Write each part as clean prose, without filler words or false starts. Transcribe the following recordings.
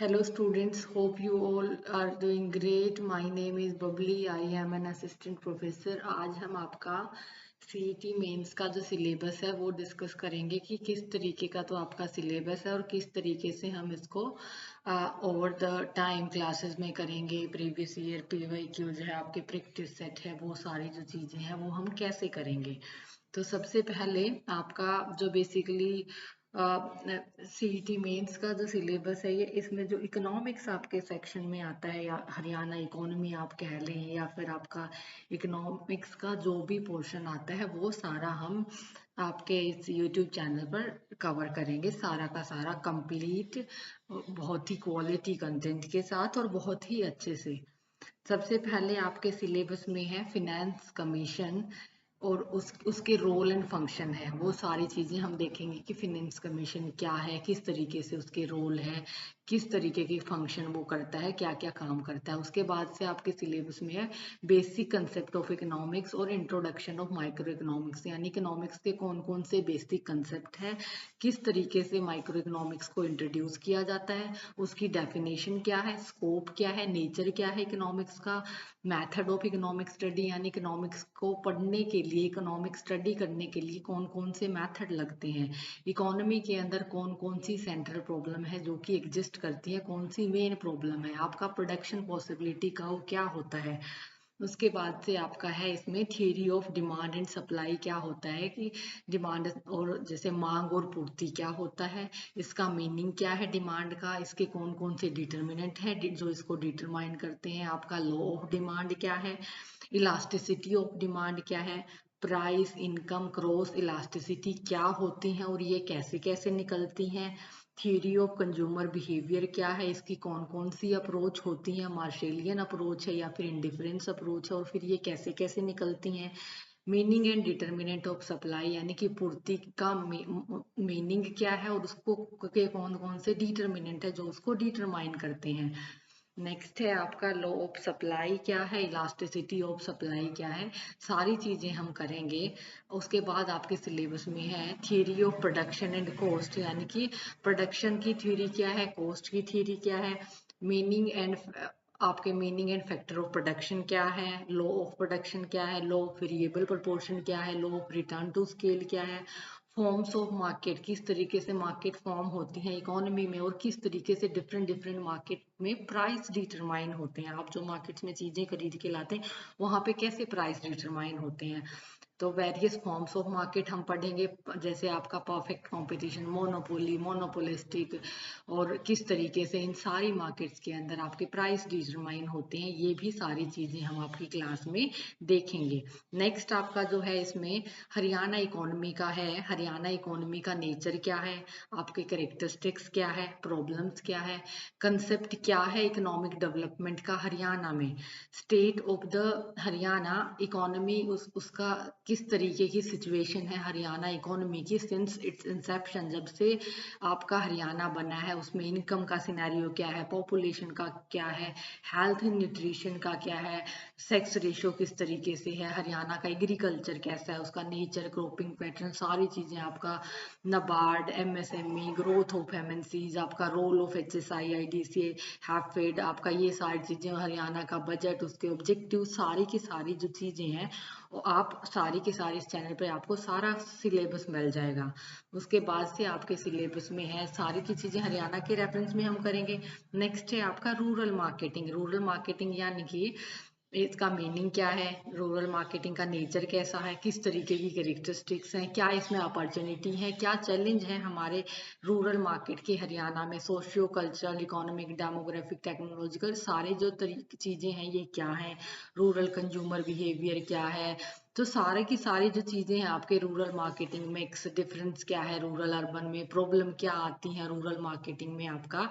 Hello students, hope you all are doing great. My name is Bubbly. I am an assistant professor. आज हम आपका CET mains का जो syllabus है वो डिस्कस करेंगे कि किस तरीके का तो आपका सिलेबस है और किस तरीके से हम इसको ओवर द टाइम क्लासेस में करेंगे। प्रीवियस ईयर PYQ जो है आपके प्रैक्टिस सेट है वो सारी जो चीज़ें हैं वो हम कैसे करेंगे। तो सबसे पहले आपका जो बेसिकली CET मेंस का जो सिलेबस है ये इसमें जो इकोनॉमिक्स आपके सेक्शन में आता है या हरियाणा इकोनॉमी आप कह लें या फिर आपका इकोनॉमिक्स का जो भी पोर्शन आता है वो सारा हम आपके इस यूट्यूब चैनल पर कवर करेंगे, सारा का सारा कंप्लीट, बहुत ही क्वालिटी कंटेंट के साथ और बहुत ही अच्छे से। सबसे पहले आपके सिलेबस में है फिनेंस कमीशन और उसके रोल एंड फंक्शन है, वो सारी चीज़ें हम देखेंगे कि फिनेंस कमीशन क्या है, किस तरीके से उसके रोल है, किस तरीके की फंक्शन वो करता है, क्या क्या काम करता है। उसके बाद से आपके सिलेबस में है बेसिक कंसेप्ट ऑफ इकोनॉमिक्स और इंट्रोडक्शन ऑफ माइक्रो इकोनॉमिक्स, यानी इकोनॉमिक्स के कौन कौन से बेसिक कंसेप्ट हैं, किस तरीके से माइक्रो इकोनॉमिक्स को इंट्रोड्यूस किया जाता है, उसकी डेफिनेशन क्या है, स्कोप क्या है, नेचर क्या है इकोनॉमिक्स का, मेथड ऑफ इकोनॉमिक स्टडी यानी इकोनॉमिक्स को पढ़ने के लिए, इकोनॉमिक स्टडी करने के लिए कौन कौन से मेथड लगते हैं, इकोनॉमी के अंदर कौन कौन सी सेंट्रल प्रॉब्लम है जो कि एग्जिस्ट करती है, कौन सी मेन प्रॉब्लम है, आपका प्रोडक्शन पॉसिबिलिटी का वो क्या होता है। उसके बाद से आपका है इसमें theory of demand and supply, क्या होता है कि डिमांड और जैसे मांग और पूर्ति क्या होता है, इसका मीनिंग क्या है डिमांड का, इसके कौन कौन से डिटर्मिनेंट है जो इसको डिटरमाइन करते हैं, आपका लॉ ऑफ डिमांड क्या है, इलास्टिसिटी ऑफ डिमांड क्या है, प्राइस इनकम क्रॉस इलास्टिसिटी क्या होती हैं और ये कैसे कैसे निकलती हैं, थ्योरी ऑफ कंज्यूमर बिहेवियर क्या है, इसकी कौन कौन सी अप्रोच होती है, मार्शेलियन अप्रोच है या फिर इंडिफरेंस अप्रोच है और फिर ये कैसे कैसे निकलती हैं, meaning and determinant of supply यानी कि पूर्ति का मीनिंग क्या है और उसको के कौन कौन से डिटर्मिनेंट है जो उसको डिटरमाइन करते हैं। नेक्स्ट है आपका लॉ ऑफ सप्लाई क्या है, इलास्टिसिटी ऑफ सप्लाई क्या है, सारी चीज़ें हम करेंगे। उसके बाद आपके सिलेबस में है theory of production and cost, यानी कि प्रोडक्शन की थ्योरी क्या है, कॉस्ट की थ्योरी क्या है, मीनिंग एंड आपके meaning and factor of production क्या है, लॉ ऑफ प्रोडक्शन क्या है, लॉ ऑफ वेरिएबल प्रोपोर्शन क्या है, law of return to scale क्या है, फॉर्म्स ऑफ मार्केट, किस तरीके से मार्केट फॉर्म होती है इकोनॉमी में और किस तरीके से डिफरेंट डिफरेंट मार्केट में प्राइस डिटरमाइन होते हैं, आप जो मार्केट्स में चीज़ें खरीद के लाते हैं वहाँ पे कैसे प्राइस डिटरमाइन होते हैं। तो वेरियस फॉर्म्स ऑफ मार्केट हम पढ़ेंगे, जैसे आपका परफेक्ट कंपटीशन, मोनोपोली, मोनोपोलिस्टिक, और किस तरीके से इन सारी मार्केट्स के अंदर आपके प्राइस डिटरमाइन होते हैं, ये भी सारी चीज़ें हम आपकी क्लास में देखेंगे। नेक्स्ट आपका जो है इसमें हरियाणा इकोनॉमी का है, हरियाणा इकोनॉमी का नेचर क्या है, आपके करेक्टरिस्टिक्स क्या है, प्रॉब्लम्स क्या है, कंसेप्ट क्या है इकोनॉमिक डेवलपमेंट का हरियाणा में, state of the Haryana economy, उसका किस तरीके की सिचुएशन है हरियाणा इकोनॉमी की सिंस इट्स इंसेप्शन, जब से आपका हरियाणा बना है उसमें इनकम का सिनेरियो क्या है, पॉपुलेशन का क्या है, हेल्थ एंड न्यूट्रिशन का क्या है, सेक्स रेशियो किस तरीके से है, हरियाणा का एग्रीकल्चर कैसा है, उसका नेचर, क्रॉपिंग पैटर्न, सारी चीज़ें आपका NABARD, MSME, growth of MNCs, आपका role of HSI, IDCA, HAFED, आपका ये सारी चीज़ें, हरियाणा का बजट, उसके ऑब्जेक्टिव, सारी की सारी जो चीज़ें हैं वो आप सारी की सारी इस चैनल पे आपको सारा सिलेबस मिल जाएगा। उसके बाद से आपके सिलेबस में है सारी की चीज़ें हरियाणा के रेफरेंस में हम करेंगे। नेक्स्ट है आपका रूरल मार्केटिंग, रूरल मार्केटिंग यानी कि इसका मीनिंग क्या है, रूरल मार्केटिंग का नेचर कैसा है, किस तरीके की कैरेक्टरिस्टिक्स हैं, क्या इसमें अपॉर्चुनिटी है, क्या चैलेंज है हमारे रूरल मार्केट के हरियाणा में, socio cultural, economic, demographic, technological, सारे जो चीज़ें हैं ये क्या हैं, रूरल कंज्यूमर बिहेवियर क्या है। तो सारे की सारी जो चीज़ें हैं आपके रूरल मार्केटिंग मिक्स, डिफरेंस क्या है रूरल अर्बन में, प्रॉब्लम क्या आती हैं रूरल मार्केटिंग में, आपका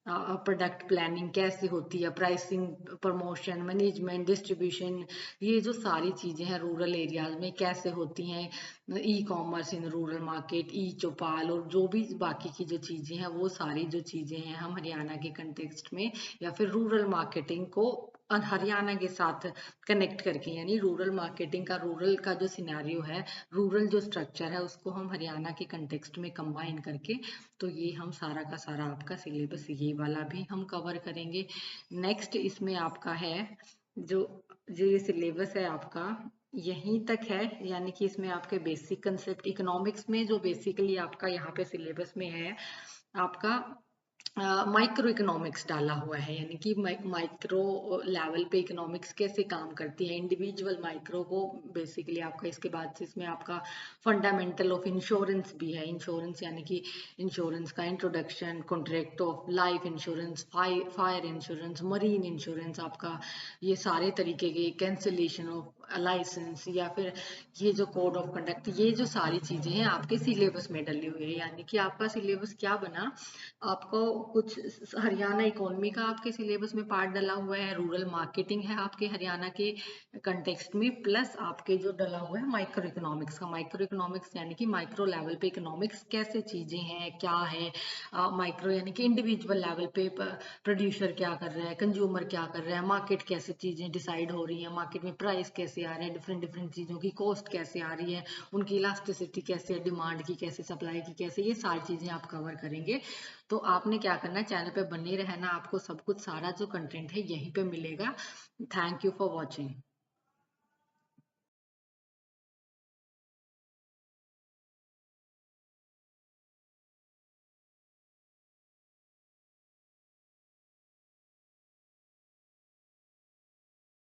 प्रोडक्ट प्लानिंग कैसे होती है, प्राइसिंग, प्रमोशन, मैनेजमेंट, डिस्ट्रीब्यूशन, ये जो सारी चीज़ें हैं रूरल एरियाज में कैसे होती हैं, e commerce in rural market, e Choupal और जो भी बाकी की जो चीज़ें हैं वो सारी जो चीज़ें हैं हम हरियाणा के कंटेक्स्ट में या फिर रूरल मार्केटिंग को हरियाणा के साथ कनेक्ट करके, यानी रूरल मार्केटिंग का, रूरल का जो सिनेरियो है, रूरल जो स्ट्रक्चर है, उसको हम हरियाणा के कंटेक्स्ट में कंबाइन करके, तो ये हम सारा का सारा आपका सिलेबस ये वाला भी हम कवर करेंगे। नेक्स्ट इसमें आपका है जो जो ये सिलेबस है आपका यहीं तक है, यानी कि इसमें आपके बेसिक कंसेप्ट इकोनॉमिक्स में जो बेसिकली आपका यहाँ पे सिलेबस में है आपका माइक्रो इकोनॉमिक्स डाला हुआ है, यानी कि माइक्रो लेवल पे इकोनॉमिक्स कैसे काम करती है, इंडिविजुअल माइक्रो को बेसिकली आपका। इसके बाद से इसमें आपका फंडामेंटल ऑफ इंश्योरेंस भी है, इंश्योरेंस यानी कि इंश्योरेंस का introduction, contract of life insurance, fire insurance, marine insurance, आपका ये सारे तरीके के कैंसिलेशन ऑफ लाइसेंस, या फिर ये जो कोड ऑफ कंडक्ट, ये जो सारी चीजें हैं आपके सिलेबस में डली हुई है। यानी कि आपका सिलेबस क्या बना, आपको कुछ हरियाणा इकोनॉमी का आपके सिलेबस में पार्ट डला हुआ है, रूरल मार्केटिंग है आपके हरियाणा के कंटेक्स्ट में, प्लस आपके जो डला हुआ है माइक्रो इकोनॉमिक्स का। माइक्रो इकोनॉमिक्स यानी कि माइक्रो लेवल पे इकोनॉमिक्स कैसे चीजें हैं, क्या है माइक्रो, यानी कि इंडिविजुअल लेवल पे प्रोड्यूसर क्या कर रहा है, कंज्यूमर क्या कर रहा है, मार्केट कैसे चीजें डिसाइड हो रही है, मार्केट में प्राइस कैसे आ रहे हैं, डिफरेंट डिफरेंट चीजों की कॉस्ट कैसे आ रही है, उनकी इलास्टिसिटी कैसे है, डिमांड की कैसे, सप्लाई की कैसे, ये सारी चीजें आप कवर करेंगे। तो आपने क्या करना है, चैनल पे बने रहना, आपको सब कुछ सारा जो कंटेंट है यहीं पे मिलेगा। Thank you for watching.